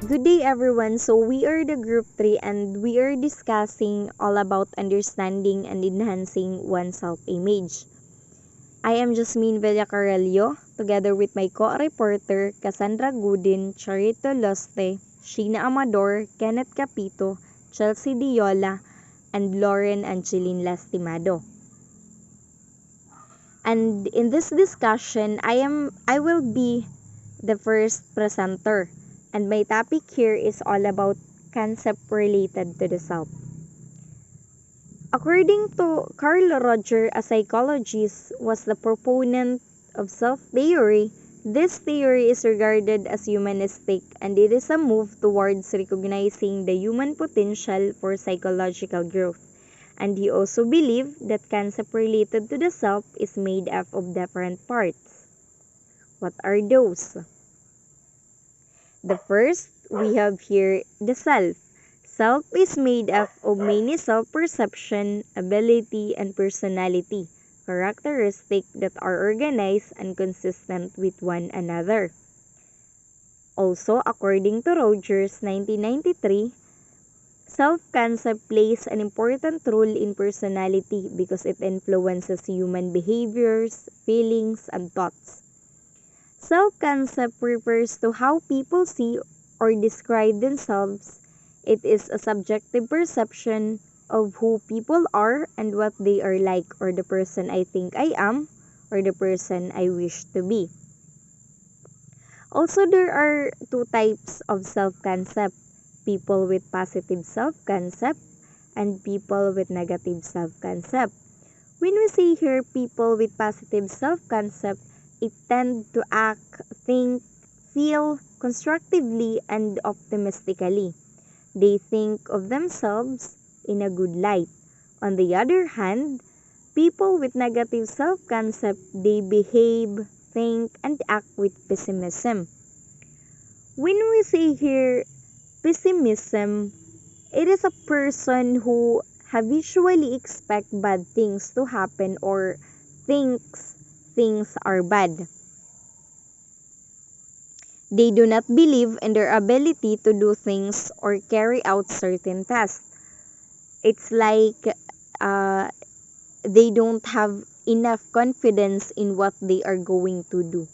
Good day everyone. So we are the group 3 and we are discussing all about understanding and enhancing one's self-image. I am Jasmine Villacarello together with my co-reporter Cassandra Gudin, Charito Loste, Sheena Amador, Kenneth Capito, Chelsea Diola, and Lauren Angeline Lastimado. And in this discussion, I will be the first presenter. And my topic here is all about concept related to the self. According to Carl Roger, a psychologist, was the proponent of self theory. This theory is regarded as humanistic and it is a move towards recognizing the human potential for psychological growth. And he also believed that concept related to the self is made up of different parts. What are those? The first, we have here the self. Self is made up of many self-perception, ability, and personality, characteristics that are organized and consistent with one another. Also, according to Rogers, 1993, self-concept plays an important role in personality because it influences human behaviors, feelings, and thoughts. Self-concept refers to how people see or describe themselves. It is a subjective perception of who people are and what they are like, or the person I think I am, or the person I wish to be. Also, there are two types of self-concept: people with positive self-concept and people with negative self-concept. When we say here people with positive self-concept, it tend to act, think, feel constructively and optimistically. They think of themselves in a good light. On the other hand, people with negative self-concept, they behave, think, and act with pessimism. When we say here pessimism, it is a person who habitually expect bad things to happen or thinks things are bad. They do not believe in their ability to do things or carry out certain tasks. It's like uh, they don't have enough confidence in what they are going to do.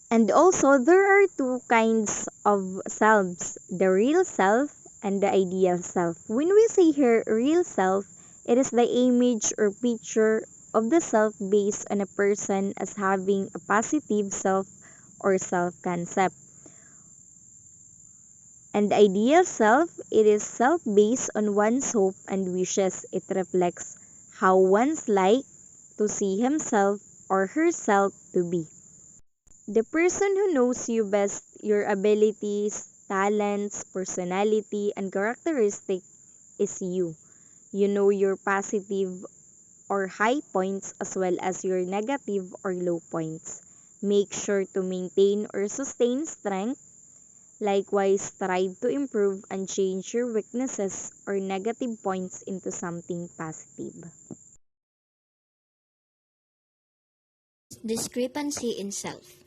And also, there are two kinds of selves: the real self and the ideal self. When we say here real self, it is the image or picture of the self based on a person as having a positive self or self-concept. And the ideal self, it is self based on one's hope and wishes. It reflects how one's like to see himself or herself to be. The person who knows you best, your abilities, talents, personality, and characteristic is you. You know your positive or high points as well as your negative or low points. Make sure to maintain or sustain strength. Likewise, strive to improve and change your weaknesses or negative points into something positive. Discrepancy in self.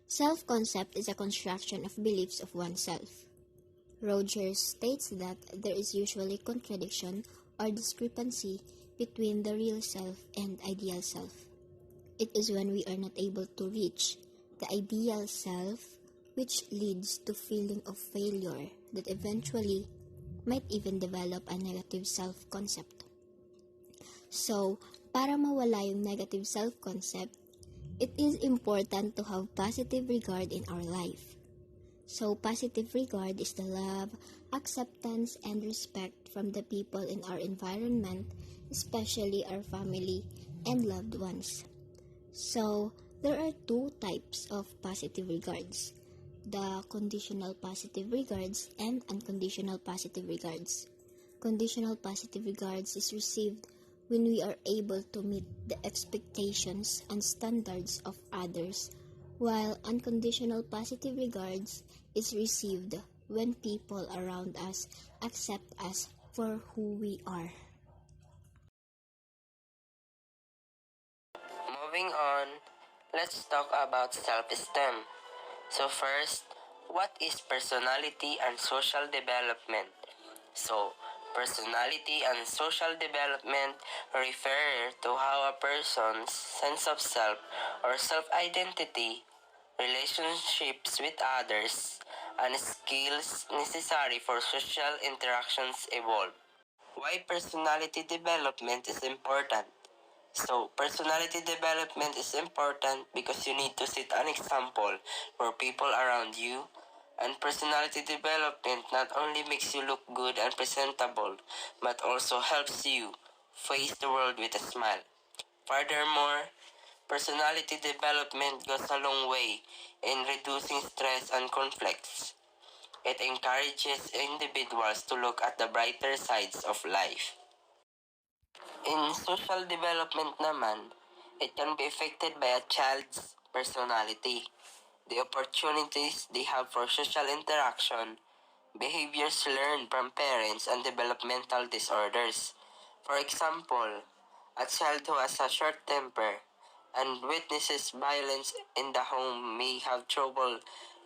Self-concept is a construction of beliefs of oneself. Rogers states that there is usually contradiction or discrepancy between the real self and ideal self. It is when we are not able to reach the ideal self which leads to feeling of failure that eventually might even develop a negative self-concept. So, para mawala yung negative self-concept, it is important to have positive regard in our life. So, positive regard is the love, acceptance, and respect from the people in our environment, especially our family and loved ones. So, there are two types of positive regards: the conditional positive regards and unconditional positive regards. Conditional positive regards is received when we are able to meet the expectations and standards of others, while unconditional positive regards is received when people around us accept us for who we are. Moving on, let's talk about self-esteem. So first, What is personality and social development? So, personality and social development refer to how a person's sense of self or self-identity, relationships with others, and skills necessary for social interactions evolve. Why personality development is important? So, personality development is important because you need to set an example for people around you. And personality development not only makes you look good and presentable, but also helps you face the world with a smile. Furthermore, personality development goes a long way in reducing stress and conflicts. It encourages individuals to look at the brighter sides of life. In social development naman, it can be affected by a child's personality, the opportunities they have for social interaction, behaviors learned from parents, and developmental disorders. For example, a child who has a short temper and witnesses violence in the home may have trouble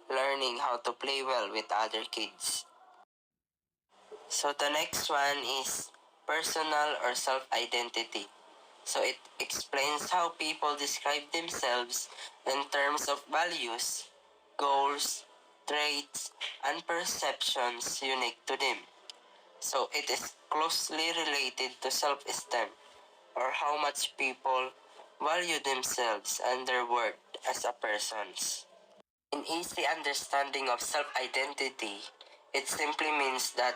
learning how to play well with other kids. So the next one is personal or self-identity. So it explains how people describe themselves in terms of values, goals, traits, and perceptions unique to them. So it is closely related to self-esteem or how much people value themselves and their worth as a persons. In easy understanding of self-identity, it simply means that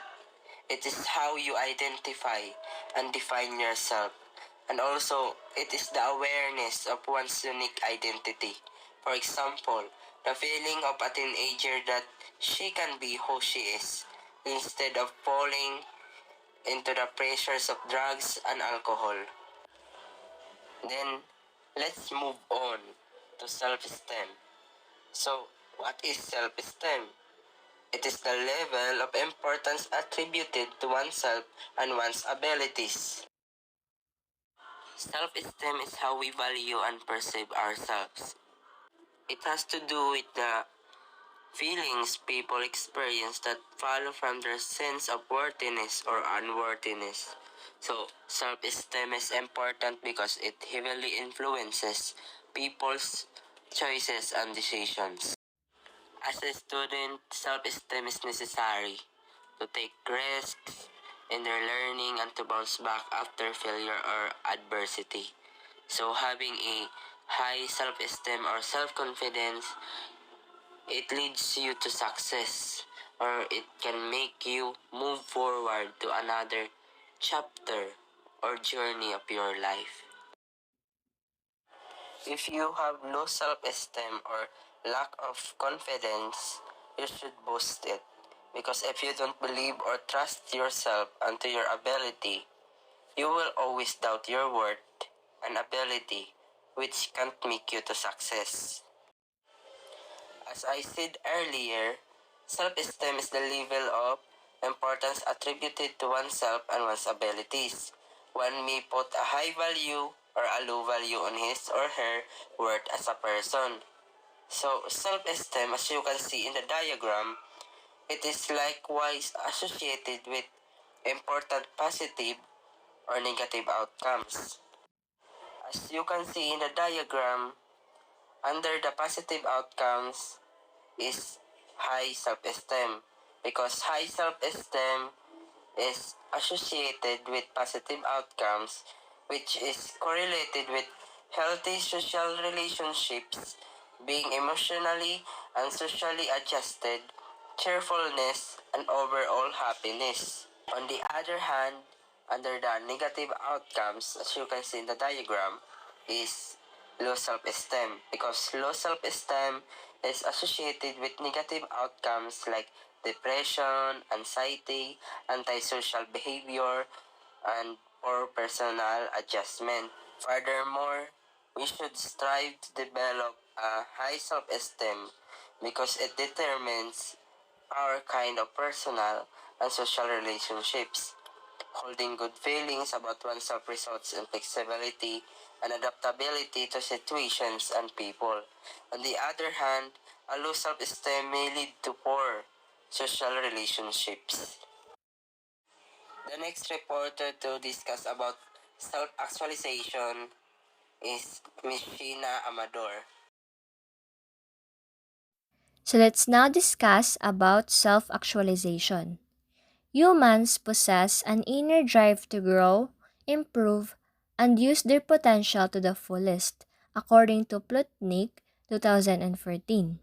it is how you identify and define yourself. And also, it is the awareness of one's unique identity. For example, the feeling of a teenager that she can be who she is instead of falling into the pressures of drugs and alcohol. Then, let's move on to self-esteem. So, what is self-esteem? It is the level of importance attributed to oneself and one's abilities. Self-esteem is how we value and perceive ourselves. It has to do with the feelings people experience that follow from their sense of worthiness or unworthiness. So, self-esteem is important because it heavily influences people's choices and decisions. As a student, self-esteem is necessary to take risks in their learning and to bounce back after failure or adversity. So having a high self-esteem or self-confidence, it leads you to success or it can make you move forward to another chapter or journey of your life. If you have low self-esteem or lack of confidence, you should boost it. Because if you don't believe or trust yourself and to your ability, you will always doubt your worth and ability, which can't make you to success. As I said earlier, self-esteem is the level of importance attributed to oneself and one's abilities. One may put a high value or a low value on his or her worth as a person. So, self-esteem, as you can see in the diagram, it is likewise associated with important positive or negative outcomes. As you can see in the diagram, under the positive outcomes is high self-esteem because high self-esteem is associated with positive outcomes which is correlated with healthy social relationships, being emotionally and socially adjusted, cheerfulness, and overall happiness. On the other hand, under the negative outcomes, as you can see in the diagram, is low self-esteem because low self-esteem is associated with negative outcomes like depression, anxiety, antisocial behavior, and poor personal adjustment. Furthermore, we should strive to develop a high self-esteem because it determines our kind of personal and social relationships. Holding good feelings about oneself results in flexibility and adaptability to situations and people. On the other hand, A low self-esteem may lead to poor social relationships. The next reporter to discuss about self-actualization is Miss Sheena Amador. So let's now discuss about self-actualization. Humans possess an inner drive to grow, improve, and use their potential to the fullest, according to Plutnik 2014.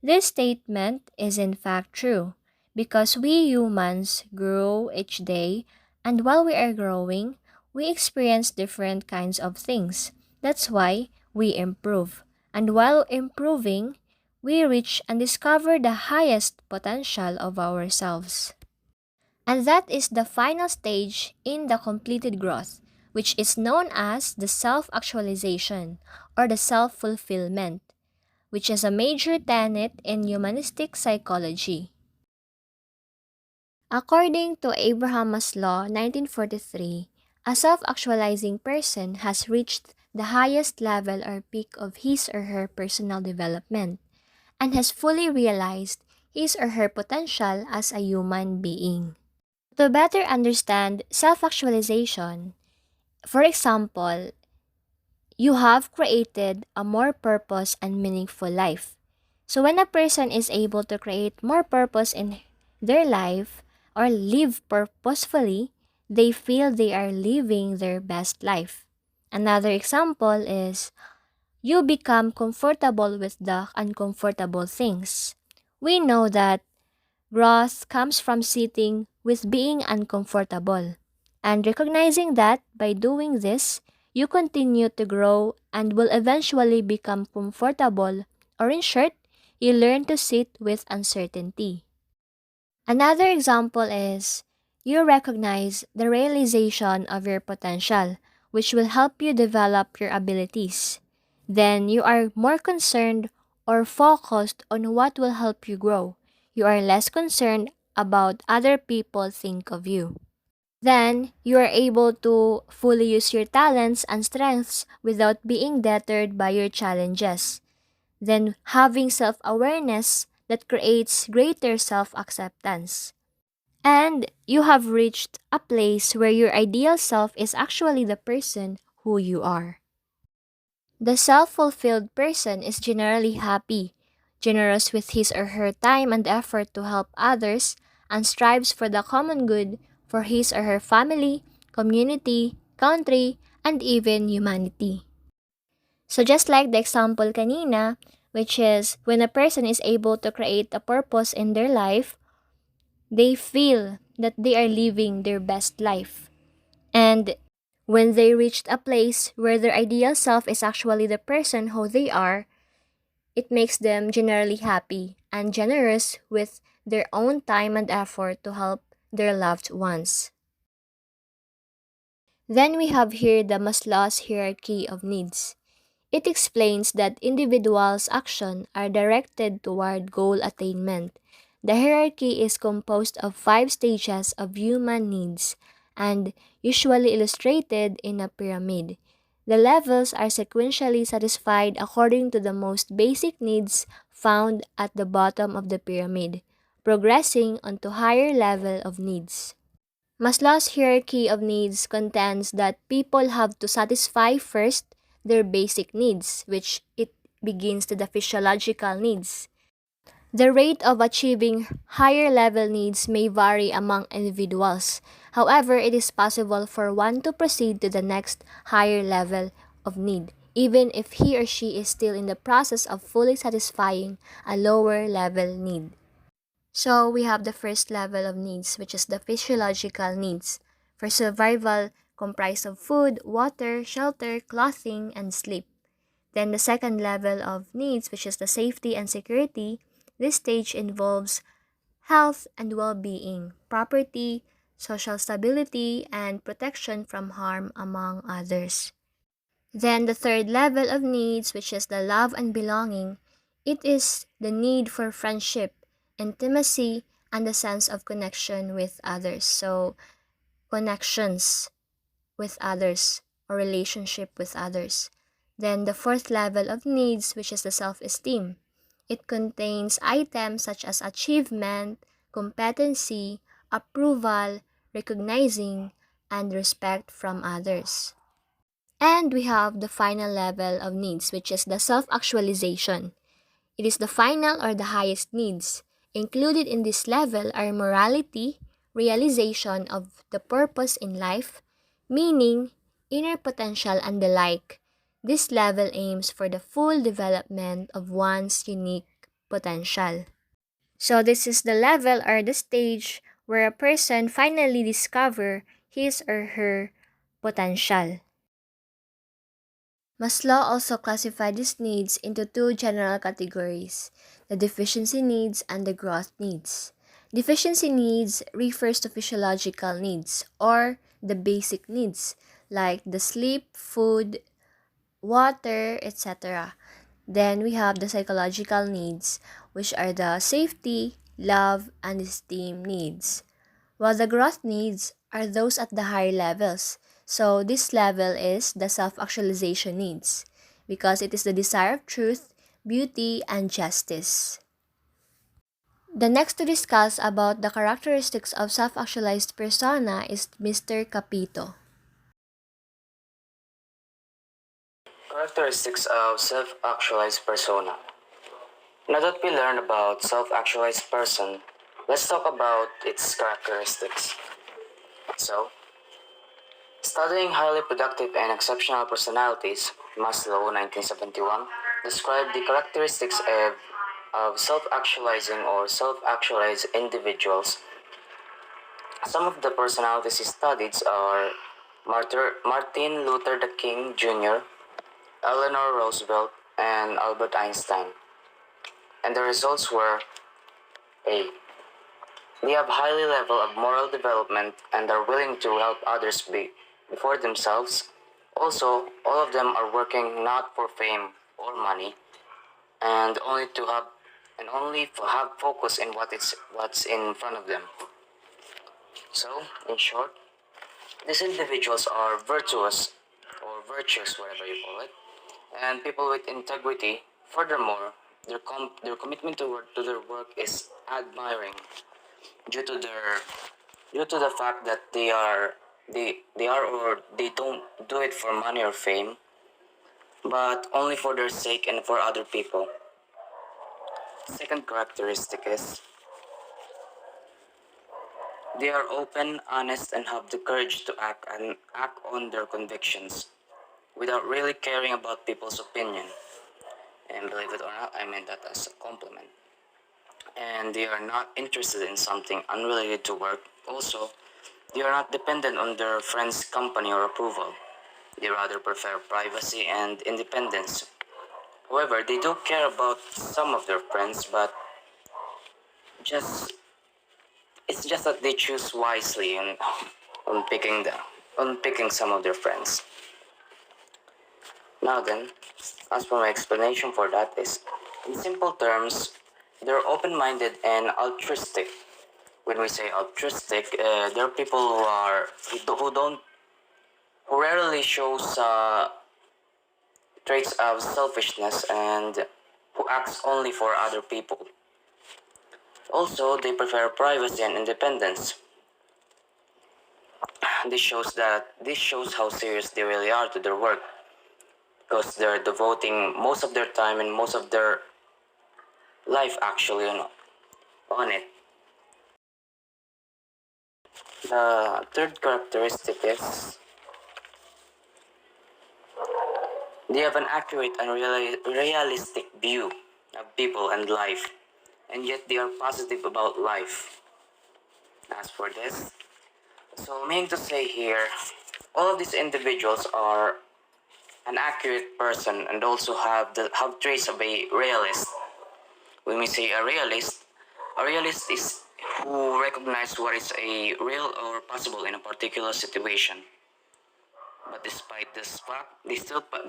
This statement is in fact true because we humans grow each day, and while we are growing, we experience different kinds of things. That's why we improve. And while improving, we reach and discover the highest potential of ourselves. And that is the final stage in the completed growth, which is known as the self-actualization or the self-fulfillment, which is a major tenet in humanistic psychology. According to Abraham Maslow, 1943, a self-actualizing person has reached the highest level or peak of his or her personal development and has fully realized his or her potential as a human being. To better understand self-actualization, for example, you have created a more purpose and meaningful life. So when a person is able to create more purpose in their life or live purposefully, they feel they are living their best life. Another example is you become comfortable with the uncomfortable things. We know that growth comes from sitting with being uncomfortable and recognizing that by doing this, you continue to grow and will eventually become comfortable, or in short, you learn to sit with uncertainty. Another example is you recognize the realization of your potential, which will help you develop your abilities. Then you are more concerned or focused on what will help you grow. You are less concerned about other people think of you. Then you are able to fully use your talents and strengths without being deterred by your challenges. Then having self-awareness that creates greater self-acceptance. And you have reached a place where your ideal self is actually the person who you are. The self-fulfilled person is generally happy, generous with his or her time and effort to help others, and strives for the common good for his or her family, community, country, and even humanity. So just like the example kanina, which is when a person is able to create a purpose in their life, they feel that they are living their best life. And when they reached a place where their ideal self is actually the person who they are, it makes them generally happy and generous with their own time and effort to help their loved ones. Then we have here the Maslow's hierarchy of needs. It explains that individuals' actions are directed toward goal attainment. The hierarchy is composed of 5 stages of human needs and usually illustrated in a pyramid. The levels are sequentially satisfied according to the most basic needs found at the bottom of the pyramid, progressing onto higher level of needs. Maslow's hierarchy of needs contends that people have to satisfy first their basic needs, which it begins to the physiological needs. The rate of achieving higher level needs may vary among individuals. However, it is possible for one to proceed to the next higher level of need, even if he or she is still in the process of fully satisfying a lower level need. So we have the first level of needs, which is the physiological needs. For survival, comprised of food, water, shelter, clothing, and sleep. Then the second level of needs, which is the safety and security. This stage involves health and well-being, property, social stability, and protection from harm, among others. Then the third level of needs, which is the love and belonging, it is the need for friendship, intimacy, and the sense of connection with others. So, connections with others or relationship with others. Then the fourth level of needs, which is the self-esteem. It contains items such as achievement, competency, approval, recognizing, and respect from others. And we have the final level of needs, which is the self-actualization. It is the final or the highest needs. Included in this level are morality, realization of the purpose in life, meaning, inner potential, and the like. This level aims for the full development of one's unique potential. So this is the level or the stage where a person finally discover his or her potential. Maslow also classified these needs into two general categories, the deficiency needs and the growth needs. Deficiency needs refers to physiological needs or the basic needs like the sleep, food, water, etc. Then we have the psychological needs, which are the safety, love, and esteem needs. While the growth needs are those at the higher levels. So this level is the self-actualization needs because it is the desire of truth, beauty, and justice. The next to discuss about the characteristics of self-actualized persona is Mr. Capito. Characteristics of self-actualized persona. Now that we learned about self-actualized person, let's talk about its characteristics. So, studying highly productive and exceptional personalities, Maslow, 1971, described the characteristics of self-actualizing or self-actualized individuals. Some of the personalities he studied are Martin Luther King Jr., Eleanor Roosevelt, and Albert Einstein. And the results were A. They have highly level of moral development and are willing to help others before themselves. Also, all of them are working not for fame or money, and only have focus in what's in front of them. So, in short, these individuals are virtuous or virtuous, whatever you call it, and people with integrity. Furthermore, their commitment to their work is admiring due to the fact that they are or they don't do it for money or fame, but only for their sake and for other people. Second characteristic is they are open, honest, and have the courage to act on their convictions without really caring about people's opinion. And believe it or not, I meant that as a compliment. And they are not interested in something unrelated to work. Also, they are not dependent on their friends' company or approval. They rather prefer privacy and independence. However, they do care about some of their friends, but just it's just that they choose wisely on picking some of their friends. Now then, as for my explanation for that is, in simple terms, they're open-minded and altruistic. When we say altruistic, there are people who rarely shows traits of selfishness and who acts only for other people. Also, they prefer privacy and independence. This shows how serious they really are to their work, because they're devoting most of their time and most of their life actually on it. The third characteristic is they have an accurate and realistic view of people and life, and yet they are positive about life. As for this, so meaning to say here, all of these individuals are an accurate person and also have traits of a realist. When we say a realist is who recognize what is a real or possible in a particular situation. But despite this fact,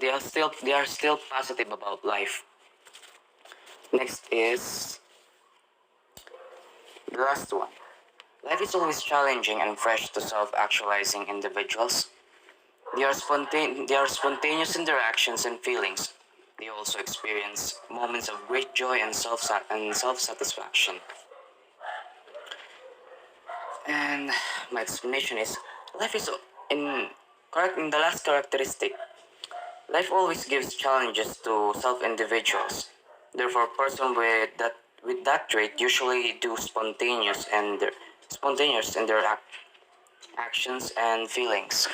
they are still positive about life. Next is the last one. Life is always challenging and fresh to self-actualizing individuals. They are spontaneous in their actions and feelings. They also experience moments of great joy and self-satisfaction. And my explanation is life is in correct in the last characteristic. Life always gives challenges to self-individuals. Therefore, a person with that trait usually do spontaneous in their actions and feelings.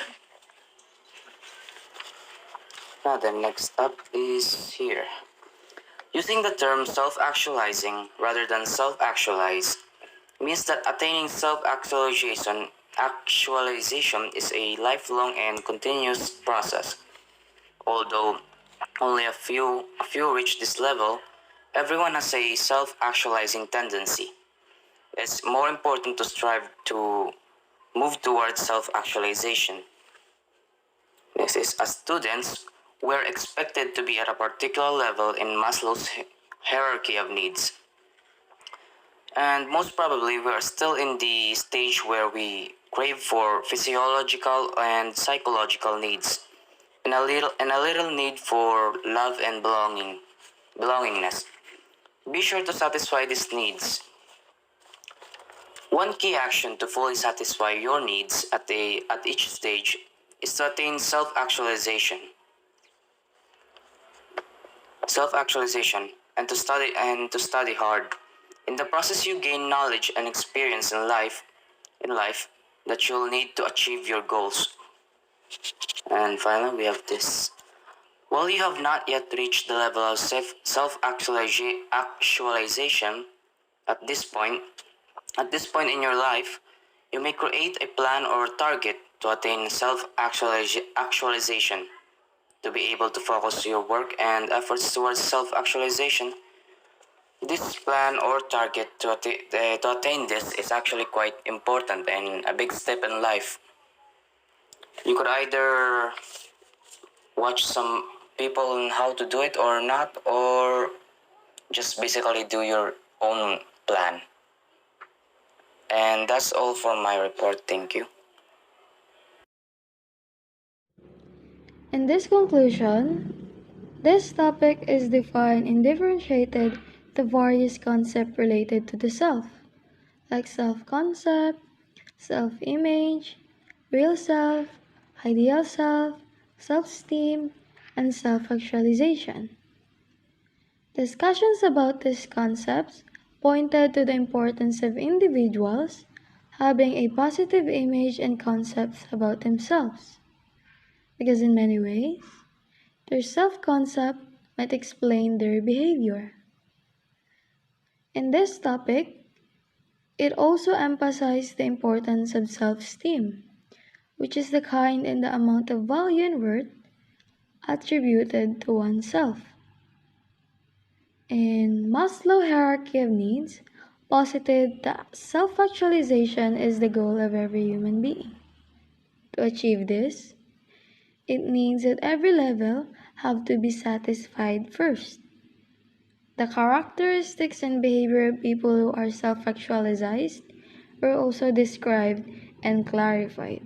Now then, next up is here. Using the term self-actualizing rather than self-actualize means that attaining actualization is a lifelong and continuous process. Although only a few reach this level, everyone has a self-actualizing tendency. It's more important to strive to move towards self-actualization. This is, as students, we're expected to be at a particular level in Maslow's hierarchy of needs. And most probably we are still in the stage where we crave for physiological and psychological needs, and a little need for love and belongingness. Be sure to satisfy these needs. One key action to fully satisfy your needs at each stage is to attain self-actualization. And to study hard. In the process, you gain knowledge and experience in life that you'll need to achieve your goals. And finally, we have this. While you have not yet reached the level of self-actualization at this point in your life, you may create a plan or target to attain self-actualization. To be able to focus your work and efforts towards self-actualization, this plan or target to attain this is actually quite important and a big step in life. You could either watch some people on how to do it or not, or just basically do your own plan. And that's all for my report. Thank you. In this conclusion, this topic is defined and differentiated to various concepts related to the self, like self-concept, self-image, real self, ideal self, self-esteem, and self-actualization. Discussions about these concepts pointed to the importance of individuals having a positive image and concepts about themselves, because in many ways, their self-concept might explain their behavior. In this topic, it also emphasized the importance of self-esteem, which is the kind and the amount of value and worth attributed to oneself. In Maslow's hierarchy of needs, posited that self-actualization is the goal of every human being. To achieve this, it means that every level have to be satisfied first. The characteristics and behavior of people who are self-actualized were also described and clarified.